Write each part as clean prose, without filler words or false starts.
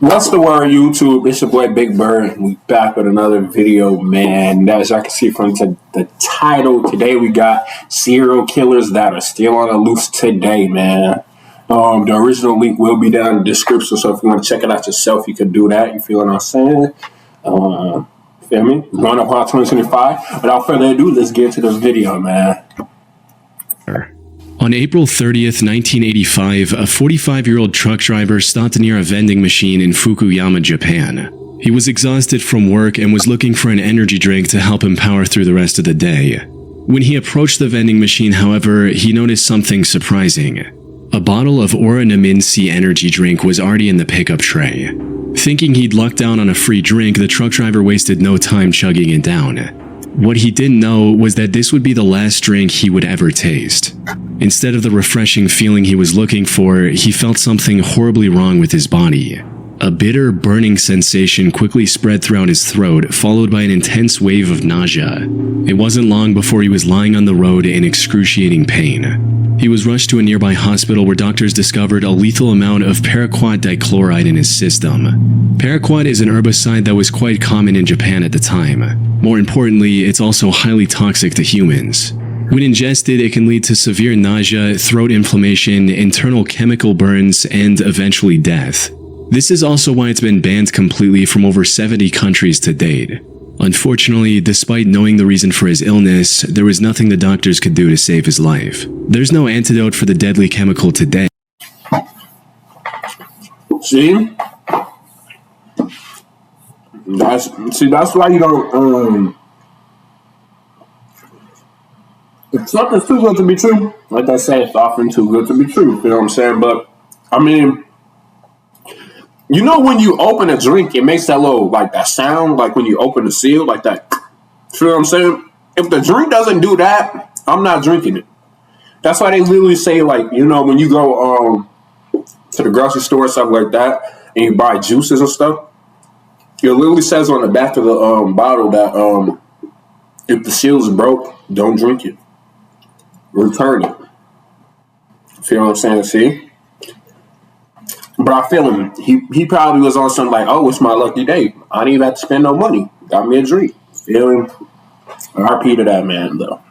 What's the word, YouTube? It's your boy Big Bird. We back with another video, man. As y'all can see from the title, today we got serial killers that are still on the loose today, man. The original link will be down in the description, so if you want to check it out yourself, you can do that. You feel what I'm saying? Feel me? Going up on 2025. Without further ado, let's get into this video, man. On April 30th, 1985, a 45-year-old truck driver stopped near a vending machine in Fukuyama, Japan. He was exhausted from work and was looking for an energy drink to help him power through the rest of the day. When he approached the vending machine, however, he noticed something surprising. A bottle of Oranaminsi energy drink was already in the pickup tray. Thinking he'd lucked down on a free drink, the truck driver wasted no time chugging it down. What he didn't know was that this would be the last drink he would ever taste. Instead of the refreshing feeling he was looking for, he felt something horribly wrong with his body. A bitter, burning sensation quickly spread throughout his throat, followed by an intense wave of nausea. It wasn't long before he was lying on the road in excruciating pain. He was rushed to a nearby hospital where doctors discovered a lethal amount of paraquat dichloride in his system. Paraquat is an herbicide that was quite common in Japan at the time. More importantly, it's also highly toxic to humans. When ingested, it can lead to severe nausea, throat inflammation, internal chemical burns, and eventually death. This is also why it's been banned completely from over 70 countries to date. Unfortunately, despite knowing the reason for his illness, there was nothing the doctors could do to save his life. There's no antidote for the deadly chemical today. See? That's why you don't, if something's too good to be true, like I say, it's often too good to be true, you know what I'm saying? But, I mean, you know when you open a drink, it makes that little, like, that sound, like when you open the seal, like that, you know what I'm saying? If the drink doesn't do that, I'm not drinking it. That's why they literally say, like, you know, when you go to the grocery store or something like that, and you buy juices and stuff, it literally says on the back of the bottle that if the seal is broke, don't drink it. Return it. Feel what I'm saying? See? But I feel him. He probably was on something like, oh, it's my lucky day. I didn't even have to spend no money. Got me a drink. Feel him? RP to that man, though.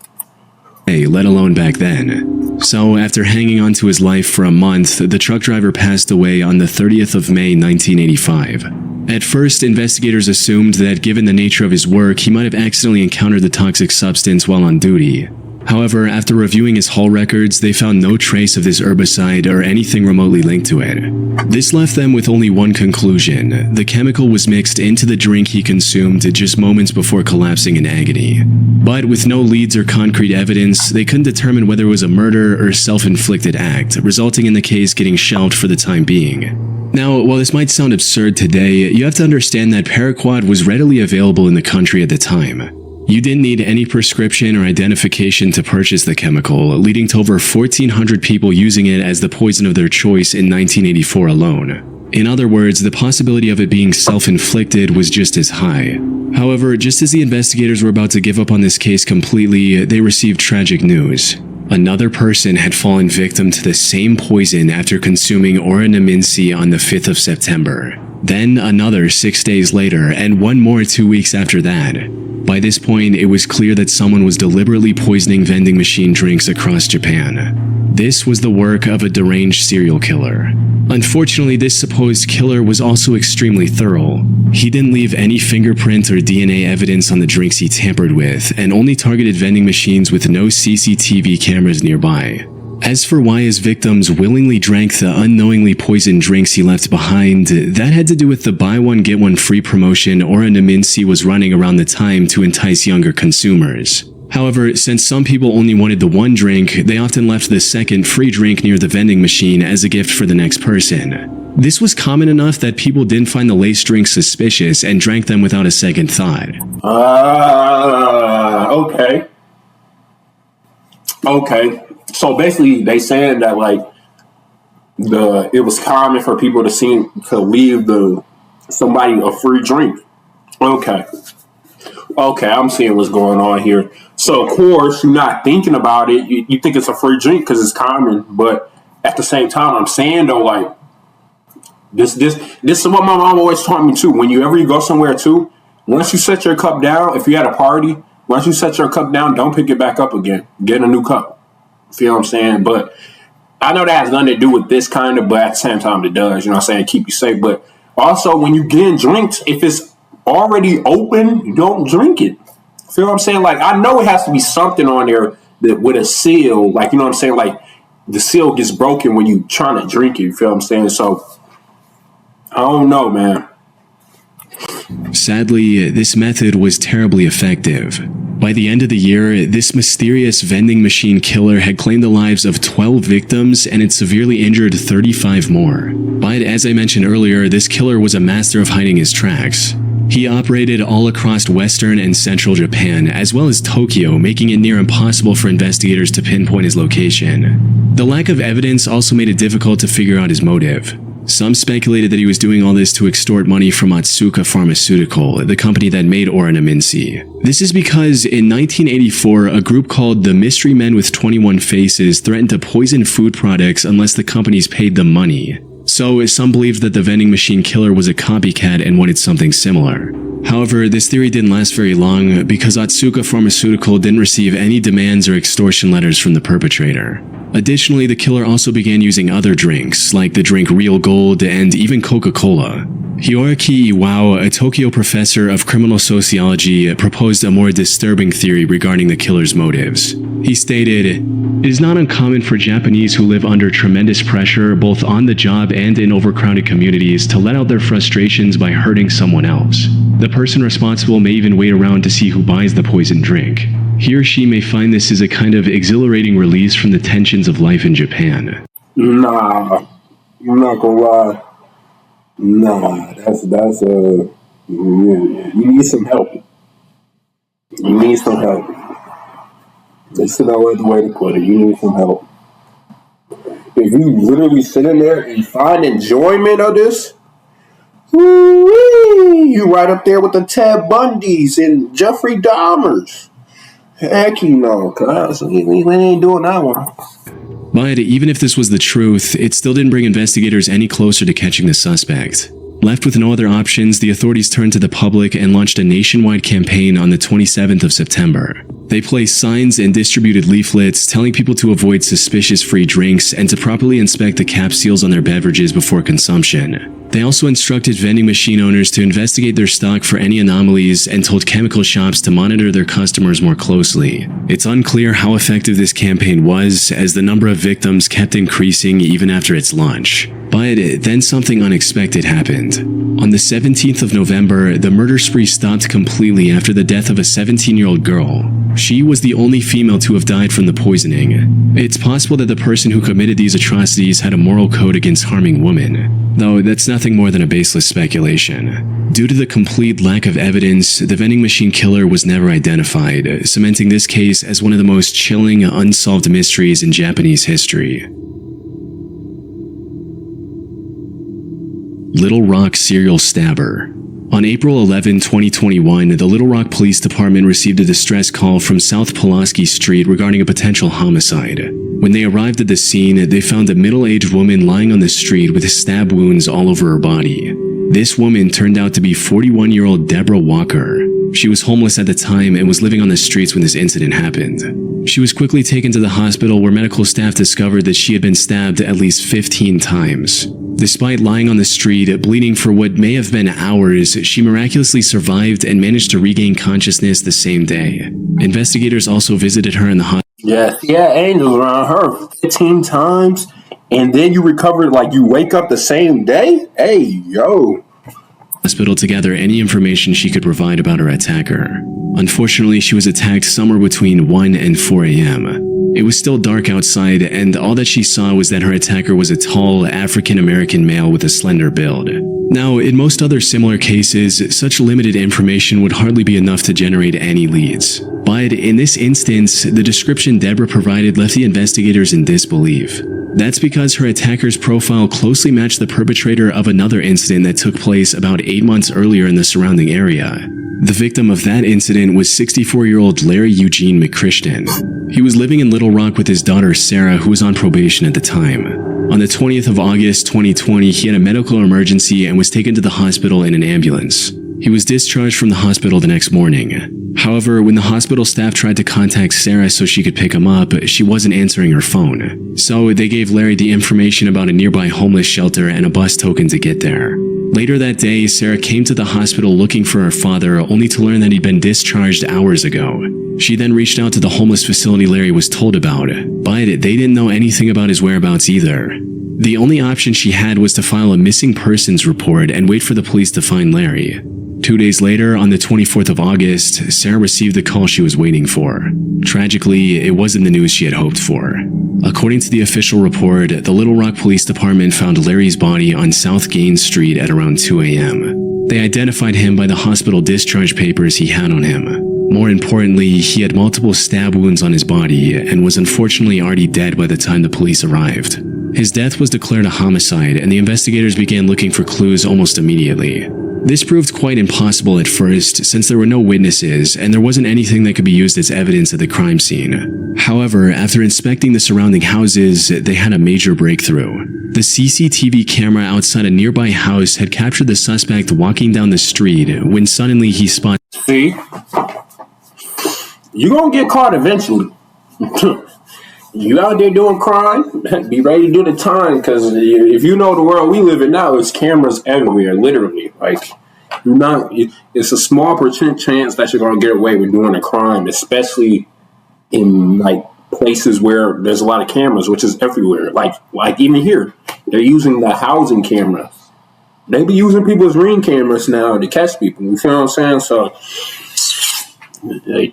Hey, let alone back then. So, after hanging on to his life for a month, the truck driver passed away on the 30th of May, 1985. At first, investigators assumed that given the nature of his work, he might have accidentally encountered the toxic substance while on duty. However, after reviewing his haul records, they found no trace of this herbicide or anything remotely linked to it. This left them with only one conclusion: the chemical was mixed into the drink he consumed just moments before collapsing in agony. But with no leads or concrete evidence, they couldn't determine whether it was a murder or self-inflicted act, resulting in the case getting shelved for the time being. Now, while this might sound absurd today, you have to understand that paraquat was readily available in the country at the time. You didn't need any prescription or identification to purchase the chemical, leading to over 1,400 people using it as the poison of their choice in 1984 alone. In other words, the possibility of it being self-inflicted was just as high. However, just as the investigators were about to give up on this case completely, they received tragic news. Another person had fallen victim to the same poison after consuming Oranaminsi on the 5th of September. Then another 6 days later, and one more 2 weeks after that. By this point, it was clear that someone was deliberately poisoning vending machine drinks across Japan. This was the work of a deranged serial killer. Unfortunately, this supposed killer was also extremely thorough. He didn't leave any fingerprint or DNA evidence on the drinks he tampered with, and only targeted vending machines with no CCTV cameras nearby. As for why his victims willingly drank the unknowingly poisoned drinks he left behind, that had to do with the buy one get one free promotion Oranaminsi was running around the time to entice younger consumers. However, since some people only wanted the one drink, they often left the second free drink near the vending machine as a gift for the next person. This was common enough that people didn't find the laced drinks suspicious and drank them without a second thought. Okay. Okay. So basically, they saying that like it was common for people to leave somebody a free drink. Okay, I'm seeing what's going on here. So of course, you're not thinking about it. You think it's a free drink because it's common, but at the same time, I'm saying though, like This is what my mom always taught me too. When you go somewhere too, once you set your cup down, if you had a party, once you set your cup down, don't pick it back up again. Get a new cup. Feel what I'm saying? But I know that has nothing to do with this kind of, but at the same time it does. You know what I'm saying? Keep you safe. But also when you get drinks, if it's already open, don't drink it. Feel what I'm saying? Like, I know it has to be something on there that with a seal, like, you know what I'm saying? Like, the seal gets broken when you trying to drink it. You feel what I'm saying? So, I don't know, man. Sadly, this method was terribly effective. By the end of the year, this mysterious vending machine killer had claimed the lives of 12 victims and had severely injured 35 more. But as I mentioned earlier, this killer was a master of hiding his tracks. He operated all across western and central Japan, as well as Tokyo, making it near impossible for investigators to pinpoint his location. The lack of evidence also made it difficult to figure out his motive. Some speculated that he was doing all this to extort money from Otsuka Pharmaceutical, the company that made Oranaminci. This is because in 1984, a group called the Mystery Men with 21 Faces threatened to poison food products unless the companies paid them money. So some believed that the vending machine killer was a copycat and wanted something similar. However, this theory didn't last very long because Otsuka Pharmaceutical didn't receive any demands or extortion letters from the perpetrator. Additionally, the killer also began using other drinks, like the drink Real Gold and even Coca-Cola. Hiroaki Iwao, a Tokyo professor of criminal sociology, proposed a more disturbing theory regarding the killer's motives. He stated, "It is not uncommon for Japanese who live under tremendous pressure, both on the job and in overcrowded communities, to let out their frustrations by hurting someone else. The person responsible may even wait around to see who buys the poisoned drink. He or she may find this is a kind of exhilarating release from the tensions of life in Japan." Nah, I'm not gonna lie. Nah, you need some help. You need some help. There's no other way to put it. You need some help. If you literally sit in there and find enjoyment of this, you right up there with the Ted Bundys and Jeffrey Dahmers. Heck, you know, cuz we ain't doing that one. But even if this was the truth, it still didn't bring investigators any closer to catching the suspect. Left with no other options, the authorities turned to the public and launched a nationwide campaign on the 27th of September. They placed signs and distributed leaflets telling people to avoid suspicious free drinks and to properly inspect the cap seals on their beverages before consumption. They also instructed vending machine owners to investigate their stock for any anomalies and told chemical shops to monitor their customers more closely. It's unclear how effective this campaign was, as the number of victims kept increasing even after its launch. But then something unexpected happened. On the 17th of November, the murder spree stopped completely after the death of a 17-year-old girl. She was the only female to have died from the poisoning. It's possible that the person who committed these atrocities had a moral code against harming women, though that's nothing more than a baseless speculation. Due to the complete lack of evidence, the vending machine killer was never identified, cementing this case as one of the most chilling, unsolved mysteries in Japanese history. Little Rock serial stabber. On April 11, 2021, the Little Rock Police Department received a distress call from South Pulaski Street regarding a potential homicide. When they arrived at the scene, they found a middle-aged woman lying on the street with stab wounds all over her body. This woman turned out to be 41-year-old Deborah Walker. She was homeless at the time and was living on the streets when this incident happened. She was quickly taken to the hospital where medical staff discovered that she had been stabbed at least 15 times. Despite lying on the street, bleeding for what may have been hours, she miraculously survived and managed to regain consciousness the same day. Investigators also visited her in the hospital. Yeah, angels around her 15 times, and then you recover, like you wake up the same day? Hey, yo. Hospital to gather any information she could provide about her attacker. Unfortunately, she was attacked somewhere between 1 and 4 a.m. It was still dark outside, and all that she saw was that her attacker was a tall, African-American male with a slender build. Now, in most other similar cases, such limited information would hardly be enough to generate any leads. But in this instance, the description Deborah provided left the investigators in disbelief. That's because her attacker's profile closely matched the perpetrator of another incident that took place about 8 months earlier in the surrounding area. The victim of that incident was 64-year-old Larry Eugene McChristian. He was living in Little Rock with his daughter Sarah, who was on probation at the time. On the 20th of August 2020, he had a medical emergency and was taken to the hospital in an ambulance. He was discharged from the hospital the next morning. However, when the hospital staff tried to contact Sarah so she could pick him up, she wasn't answering her phone. So they gave Larry the information about a nearby homeless shelter and a bus token to get there. Later that day, Sarah came to the hospital looking for her father, only to learn that he'd been discharged hours ago. She then reached out to the homeless facility Larry was told about, but they didn't know anything about his whereabouts either. The only option she had was to file a missing persons report and wait for the police to find Larry. 2 days later, on the 24th of August, Sarah received the call she was waiting for. Tragically, it wasn't the news she had hoped for. According to the official report, the Little Rock Police Department found Larry's body on South Gaines Street at around 2 a.m. They identified him by the hospital discharge papers he had on him. More importantly, he had multiple stab wounds on his body and was unfortunately already dead by the time the police arrived. His death was declared a homicide, and the investigators began looking for clues almost immediately. This proved quite impossible at first, since there were no witnesses and there wasn't anything that could be used as evidence at the crime scene. However, after inspecting the surrounding houses, they had a major breakthrough. The CCTV camera outside a nearby house had captured the suspect walking down the street when suddenly he spotted. See? You're gonna get caught eventually. You out there doing crime, be ready to do the time, because if you know the world we live in now, it's cameras everywhere, literally. Like, it's a small percent chance that you're going to get away with doing a crime, especially in, like, places where there's a lot of cameras, which is everywhere. Like even here, they're using the housing cameras. They be using people's Ring cameras now to catch people. You feel what I'm saying? So,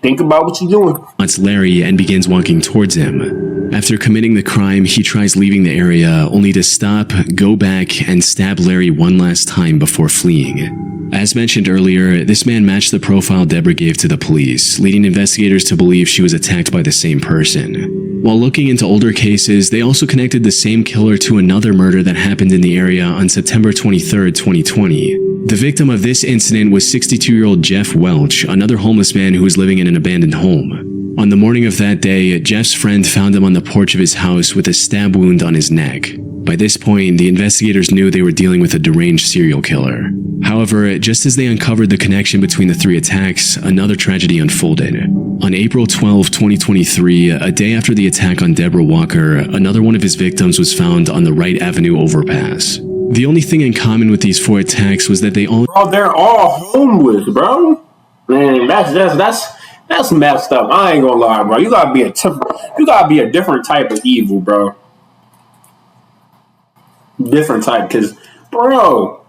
think about what you're doing. Spots Larry and begins walking towards him. After committing the crime, he tries leaving the area, only to stop, go back, and stab Larry one last time before fleeing. As mentioned earlier, this man matched the profile Deborah gave to the police, leading investigators to believe she was attacked by the same person. While looking into older cases, they also connected the same killer to another murder that happened in the area on September 23, 2020. The victim of this incident was 62-year-old Jeff Welch, another homeless man who was living in an abandoned home. On the morning of that day, Jeff's friend found him on the porch of his house with a stab wound on his neck. By this point, the investigators knew they were dealing with a deranged serial killer. However, just as they uncovered the connection between the three attacks, another tragedy unfolded. On April 12, 2023, a day after the attack on Deborah Walker, another one of his victims was found on the Wright Avenue overpass. The only thing in common with these four attacks was that they all— Bro, they're all homeless, bro. Man, that's messed up. I ain't gonna lie, bro. You gotta be a different type of evil, bro. Different type, because, bro,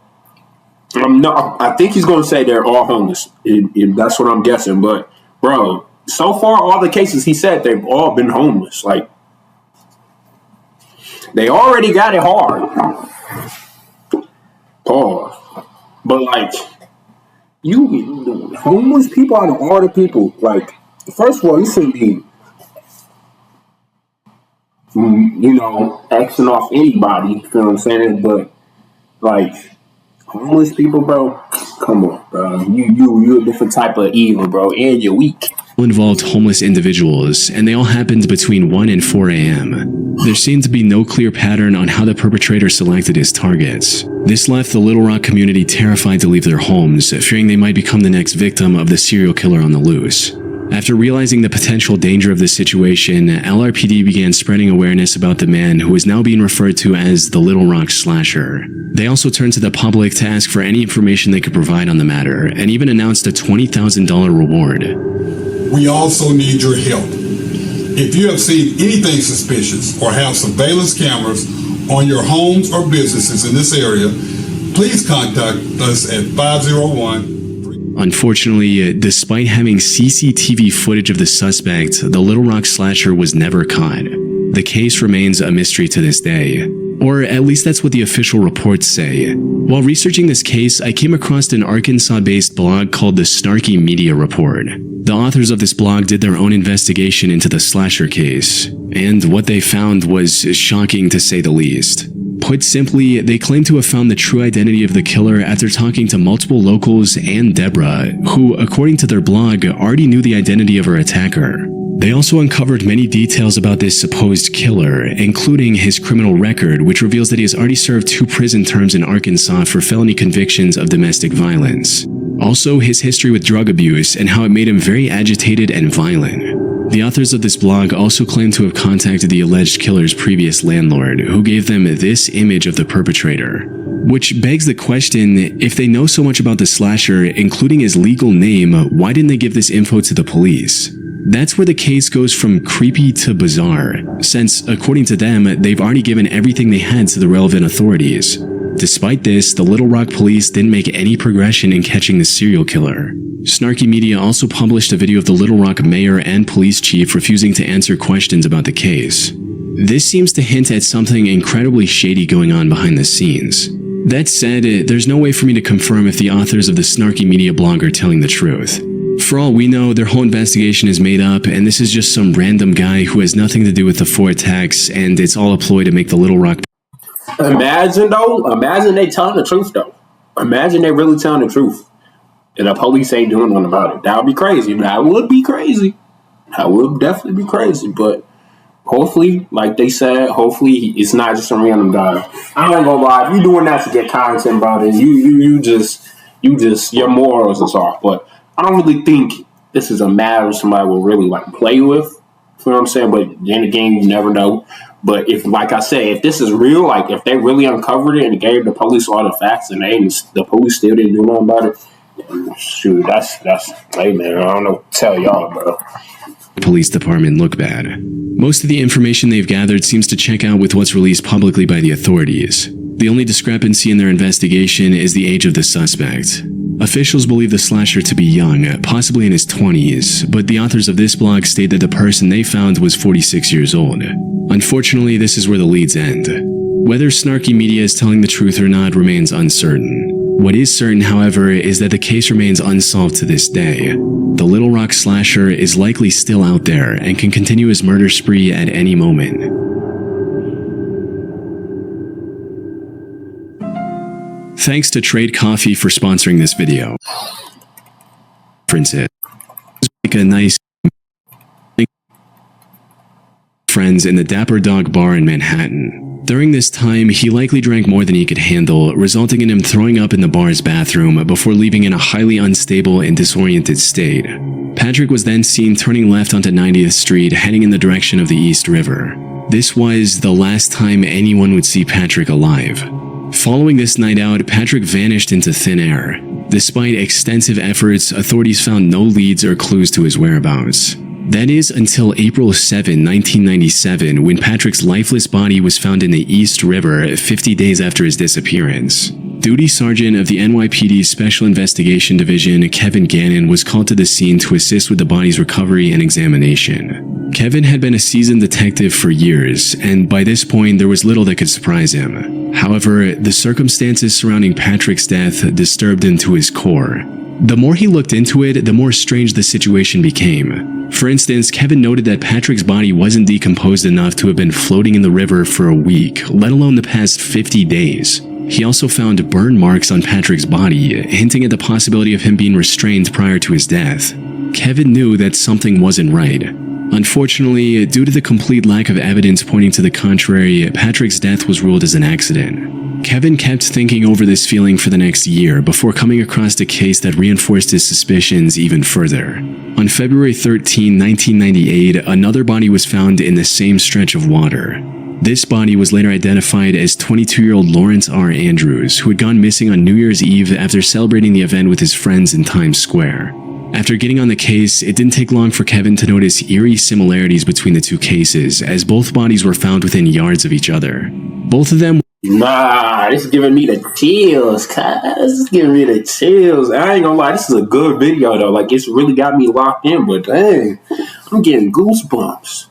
I think he's gonna say they're all homeless. That's what I'm guessing. But, bro, so far, all the cases he said, they've all been homeless. Like, they already got it hard. Pause. But, like, homeless people out of all the people, like, first of all, you shouldn't be, Xing off anybody, you feel what I'm saying? But, like, homeless people, bro, come on, bro. You're a different type of evil, bro, and you're weak. Involved homeless individuals, and they all happened between 1 and 4 a.m. There seemed to be no clear pattern on how the perpetrator selected his targets. This left the Little Rock community terrified to leave their homes, fearing they might become the next victim of the serial killer on the loose. After realizing the potential danger of this situation, LRPD began spreading awareness about the man who is now being referred to as the Little Rock Slasher. They also turned to the public to ask for any information they could provide on the matter, and even announced a $20,000 reward. We also need your help. If you have seen anything suspicious or have surveillance cameras on your homes or businesses in this area, please contact us at 501. Unfortunately, despite having CCTV footage of the suspect, the Little Rock Slasher was never caught. The case remains a mystery to this day. Or at least that's what the official reports say. While researching this case, I came across an Arkansas-based blog called the Snarky Media Report. The authors of this blog did their own investigation into the slasher case, and what they found was shocking to say the least. Put simply, they claim to have found the true identity of the killer after talking to multiple locals and Deborah, who, according to their blog, already knew the identity of her attacker. They also uncovered many details about this supposed killer, including his criminal record, which reveals that he has already served 2 prison terms in Arkansas for felony convictions of domestic violence. Also, his history with drug abuse and how it made him very agitated and violent. The authors of this blog also claim to have contacted the alleged killer's previous landlord, who gave them this image of the perpetrator. Which begs the question, if they know so much about the slasher, including his legal name, why didn't they give this info to the police? That's where the case goes from creepy to bizarre, since, according to them, they've already given everything they had to the relevant authorities. Despite this, the Little Rock police didn't make any progression in catching the serial killer. Snarky Media also published a video of the Little Rock mayor and police chief refusing to answer questions about the case. This seems to hint at something incredibly shady going on behind the scenes. That said, there's no way for me to confirm if the authors of the Snarky Media blog are telling the truth. For all we know, their whole investigation is made up, and this is just some random guy who has nothing to do with the 4 attacks, and it's all a ploy to make the Little Rock... Imagine they telling the truth, though. Imagine they really telling the truth. And the police ain't doing nothing about it. That would be crazy. That would be crazy. That would definitely be crazy. But hopefully, like they said, hopefully it's not just some random guy. I ain't gonna lie. If you're doing that to get content about it, you just your morals is off. But I don't really think this is a matter somebody will really like play with. You know what I'm saying? But then again, you never know. But if, like I said, if this is real, like if they really uncovered it and gave the police all the facts and the police still didn't do nothing about it, shoot, that's hey man, I don't know what to tell y'all, bro. Police department look bad. Most of the information they've gathered seems to check out with what's released publicly by the authorities. The only discrepancy in their investigation is the age of the suspect. Officials believe the slasher to be young, possibly in his 20s, but the authors of this blog state that the person they found was 46 years old. Unfortunately, this is where the leads end. Whether Snarky Media is telling the truth or not remains uncertain. What is certain, however, is that the case remains unsolved to this day. The Little Rock slasher is likely still out there and can continue his murder spree at any moment. Thanks to Trade Coffee for sponsoring this video. Like a nice friends in the Dapper Dog Bar in Manhattan. During this time, he likely drank more than he could handle, resulting in him throwing up in the bar's bathroom before leaving in a highly unstable and disoriented state. Patrick was then seen turning left onto 90th Street, heading in the direction of the East River. This was the last time anyone would see Patrick alive. Following this night out, Patrick vanished into thin air. Despite extensive efforts, authorities found no leads or clues to his whereabouts. That is until April 7, 1997, when Patrick's lifeless body was found in the East River 50 days after his disappearance. Duty Sergeant of the NYPD's Special Investigation Division, Kevin Gannon, was called to the scene to assist with the body's recovery and examination. Kevin had been a seasoned detective for years, and by this point there was little that could surprise him. However, the circumstances surrounding Patrick's death disturbed him to his core. The more he looked into it, the more strange the situation became. For instance, Kevin noted that Patrick's body wasn't decomposed enough to have been floating in the river for a week, let alone the past 50 days. He also found burn marks on Patrick's body, hinting at the possibility of him being restrained prior to his death. Kevin knew that something wasn't right. Unfortunately, due to the complete lack of evidence pointing to the contrary, Patrick's death was ruled as an accident. Kevin kept thinking over this feeling for the next year before coming across a case that reinforced his suspicions even further. On February 13, 1998, another body was found in the same stretch of water. This body was later identified as 22-year-old Lawrence R. Andrews, who had gone missing on New Year's Eve after celebrating the event with his friends in Times Square. After getting on the case, it didn't take long for Kevin to notice eerie similarities between the two cases, as both bodies were found within yards of each other. Both of them... Nah, this is giving me the chills, cuz. This is giving me the chills. I ain't gonna lie, this is a good video, though. Like, it's really got me locked in, but dang, I'm getting goosebumps.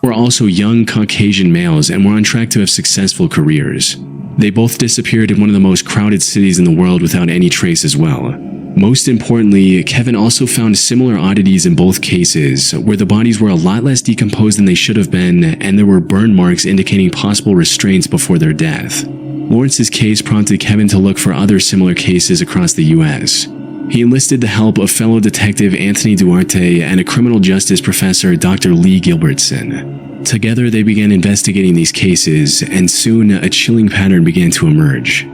Were also young Caucasian males and were on track to have successful careers. They both disappeared in one of the most crowded cities in the world without any trace as well. Most importantly, Kevin also found similar oddities in both cases, where the bodies were a lot less decomposed than they should have been, and there were burn marks indicating possible restraints before their death. Lawrence's case prompted Kevin to look for other similar cases across the US. He enlisted the help of fellow detective Anthony Duarte and a criminal justice professor, Dr. Lee Gilbertson. Together, they began investigating these cases, and soon a chilling pattern began to emerge.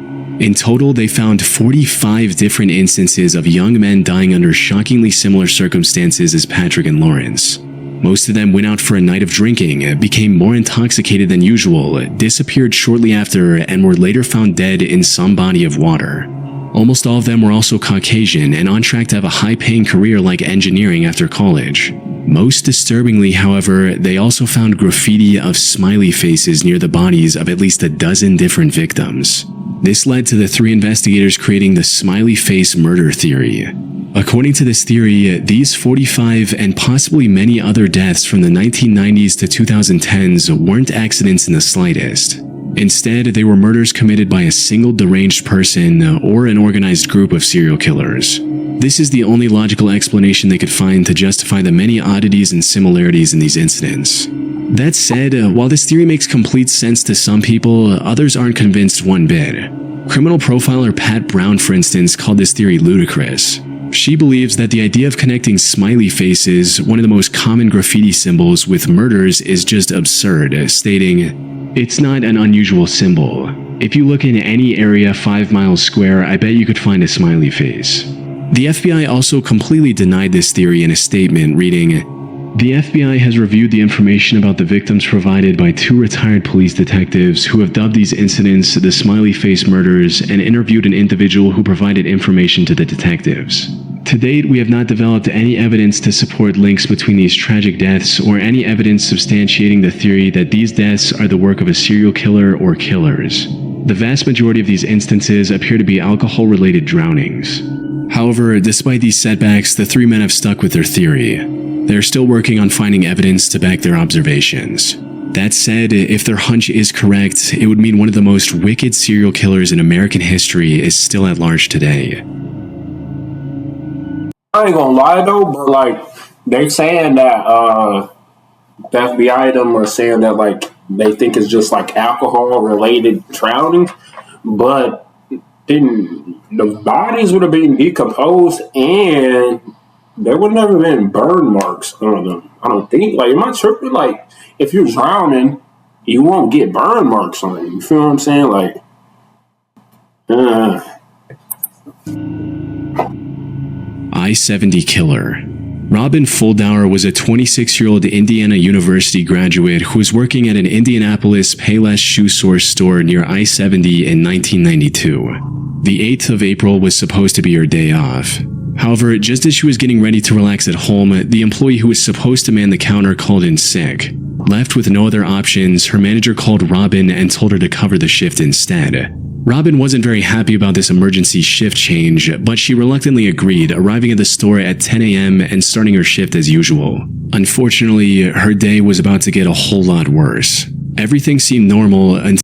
In total, they found 45 different instances of young men dying under shockingly similar circumstances as Patrick and Lawrence. Most of them went out for a night of drinking, became more intoxicated than usual, disappeared shortly after, and were later found dead in some body of water. Almost all of them were also Caucasian and on track to have a high-paying career like engineering after college. Most disturbingly, however, they also found graffiti of smiley faces near the bodies of at least a dozen different victims. This led to the three investigators creating the smiley face murder theory. According to this theory, these 45 and possibly many other deaths from the 1990s to 2010s weren't accidents in the slightest. Instead, they were murders committed by a single deranged person or an organized group of serial killers. This is the only logical explanation they could find to justify the many oddities and similarities in these incidents. That said, while this theory makes complete sense to some people, others aren't convinced one bit. Criminal profiler Pat Brown, for instance, called this theory ludicrous. She believes that the idea of connecting smiley faces, one of the most common graffiti symbols, with murders is just absurd, stating, "It's not an unusual symbol. If you look in any area 5 miles square, I bet you could find a smiley face." The FBI also completely denied this theory in a statement, reading, "The FBI has reviewed the information about the victims provided by 2 retired police detectives who have dubbed these incidents the smiley face murders and interviewed an individual who provided information to the detectives. To date, we have not developed any evidence to support links between these tragic deaths or any evidence substantiating the theory that these deaths are the work of a serial killer or killers. The vast majority of these instances appear to be alcohol-related drownings." However, despite these setbacks, the 3 men have stuck with their theory. They're still working on finding evidence to back their observations. That said, if their hunch is correct, it would mean one of the most wicked serial killers in American history is still at large today. I ain't gonna lie though, but like they saying that the FBI them are saying that like they think it's just like alcohol related drowning, but then the bodies would have been decomposed and there would never been burn marks on them. I don't think. Like, am I tripping? Like, if you're drowning, you won't get burn marks on you. You feel what I'm saying? Like, I-70 killer. Robin Fuldauer was a 26-year-old Indiana University graduate who was working at an Indianapolis Payless shoe source store near I-70 in 1992. The 8th of April was supposed to be her day off. However, just as she was getting ready to relax at home, the employee who was supposed to man the counter called in sick. Left with no other options, her manager called Robin and told her to cover the shift instead. Robin wasn't very happy about this emergency shift change, but she reluctantly agreed, arriving at the store at 10 a.m. and starting her shift as usual. Unfortunately, her day was about to get a whole lot worse. Everything seemed normal until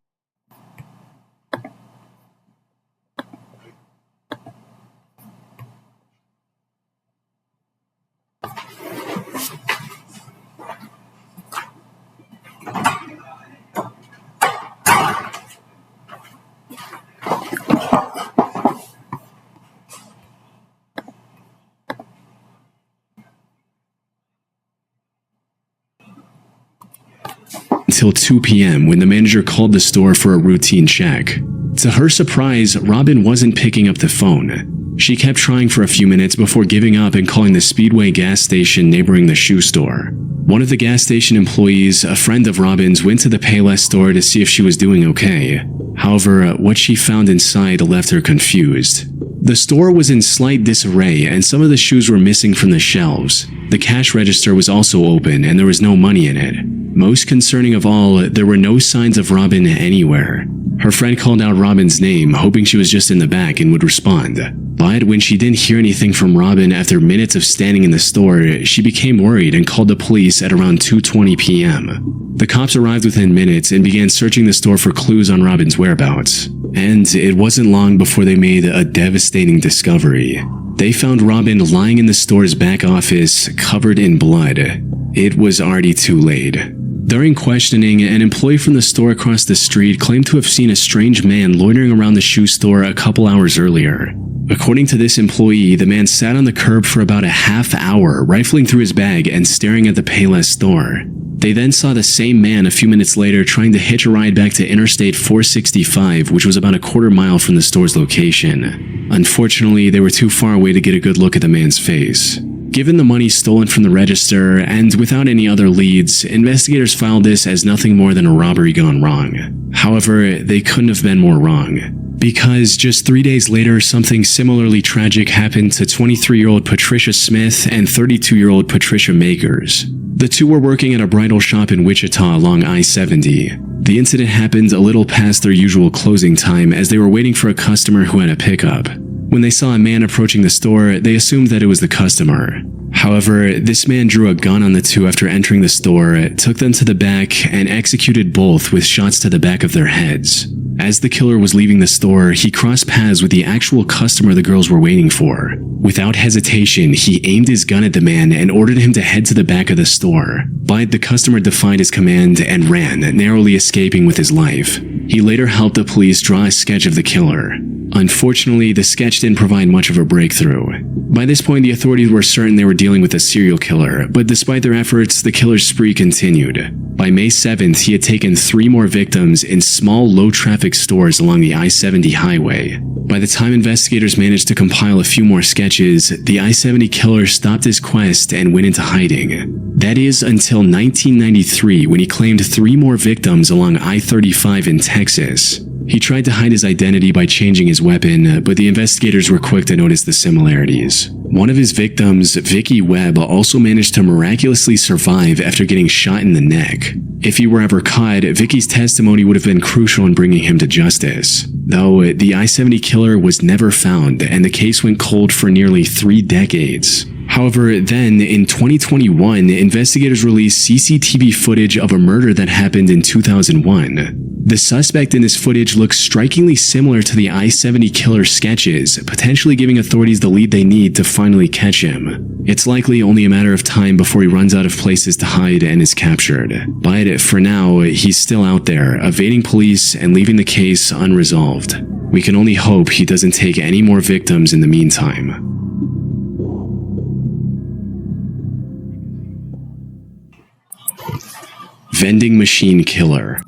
until 2 p.m. when the manager called the store for a routine check. To her surprise, Robin wasn't picking up the phone. She kept trying for a few minutes before giving up and calling the Speedway gas station neighboring the shoe store. One of the gas station employees, a friend of Robin's, went to the Payless store to see if she was doing okay. However, what she found inside left her confused. The store was in slight disarray and some of the shoes were missing from the shelves. The cash register was also open and there was no money in it. Most concerning of all, there were no signs of Robin anywhere. Her friend called out Robin's name, hoping she was just in the back and would respond. But when she didn't hear anything from Robin after minutes of standing in the store, she became worried and called the police at around 2:20 p.m. The cops arrived within minutes and began searching the store for clues on Robin's whereabouts. And it wasn't long before they made a devastating discovery. They found Robin lying in the store's back office, covered in blood. It was already too late. During questioning, an employee from the store across the street claimed to have seen a strange man loitering around the shoe store a couple hours earlier. According to this employee, the man sat on the curb for about a half hour, rifling through his bag and staring at the Payless store. They then saw the same man a few minutes later trying to hitch a ride back to Interstate 465, which was about a quarter mile from the store's location. Unfortunately, they were too far away to get a good look at the man's face. Given the money stolen from the register, and without any other leads, investigators filed this as nothing more than a robbery gone wrong. However, they couldn't have been more wrong. Because just 3 days later, something similarly tragic happened to 23-year-old Patricia Smith and 32-year-old Patricia Makers. The two were working at a bridal shop in Wichita along I-70. The incident happened a little past their usual closing time as they were waiting for a customer who had a pickup. When they saw a man approaching the store, they assumed that it was the customer. However, this man drew a gun on the two after entering the store, took them to the back, and executed both with shots to the back of their heads. As the killer was leaving the store, he crossed paths with the actual customer the girls were waiting for. Without hesitation, he aimed his gun at the man and ordered him to head to the back of the store. But the customer defied his command and ran, narrowly escaping with his life. He later helped the police draw a sketch of the killer. Unfortunately, the sketch didn't provide much of a breakthrough. By this point, the authorities were certain they were dealing with a serial killer, but despite their efforts, the killer's spree continued. By May 7th, he had taken 3 more victims in small, low-traffic stores along the I-70 highway. By the time investigators managed to compile a few more sketches, the I-70 killer stopped his quest and went into hiding. That is until 1993, when he claimed 3 more victims along I-35 in Texas. He tried to hide his identity by changing his weapon, but the investigators were quick to notice the similarities. One of his victims, Vicky Webb, also managed to miraculously survive after getting shot in the neck. If he were ever caught, Vicky's testimony would have been crucial in bringing him to justice. Though, the I-70 killer was never found, and the case went cold for nearly 3 decades. However, then, in 2021, investigators released CCTV footage of a murder that happened in 2001. The suspect in this footage looks strikingly similar to the I-70 killer sketches, potentially giving authorities the lead they need to finally catch him. It's likely only a matter of time before he runs out of places to hide and is captured. But for now, he's still out there, evading police and leaving the case unresolved. We can only hope he doesn't take any more victims in the meantime. Vending machine killer.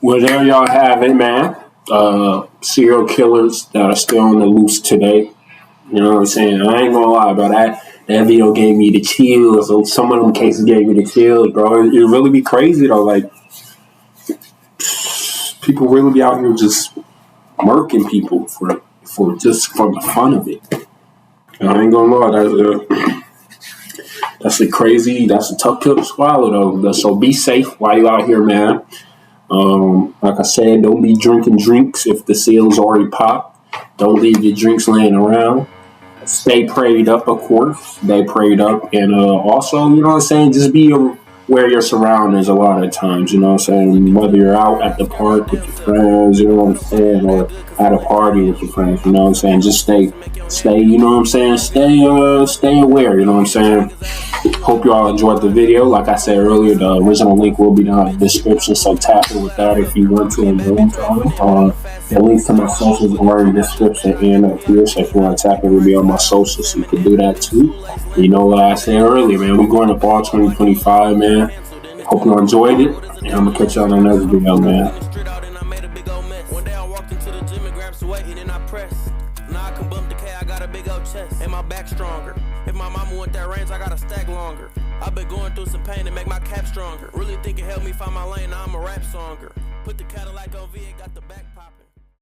Well, there y'all have it, man. Serial killers that are still on the loose today. You know what I'm saying? I ain't gonna lie about that. That video gave me the chills. So some of them cases gave me the chills, bro. It really be crazy though. Like, people really be out here just murking people for the fun of it. I ain't gonna lie. That's a tough pill to swallow though. So be safe while you out here, man. Like I said, don't be drinking drinks if the seal's already popped. Don't leave your drinks laying around. Stay prayed up, of course. Stay prayed up. And also, you know what I'm saying, just be aware of your surroundings a lot of times, you know what I'm saying? Whether you're out at the park with your friends, you know what I'm saying, or at a party with your friends, you know what I'm saying? Just stay, you know what I'm saying? Stay aware, you know what I'm saying? Hope you all enjoyed the video. Like I said earlier, the original link will be down in the description, so tap it with that if you want to. And the links to my socials are in the description and up here, so if you want to tap it, it will be on my socials, so you can do that too. You know what I said earlier, man, we're going to fall 2025, man. Hope you enjoyed it, and I'm going to catch you on the next video, man. And my back stronger. If my mama want that range, I gotta stack longer. I've been going through some pain to make my cap stronger. Really think it helped me find my lane, now I'm a rap songer. Put the Cadillac on V, got the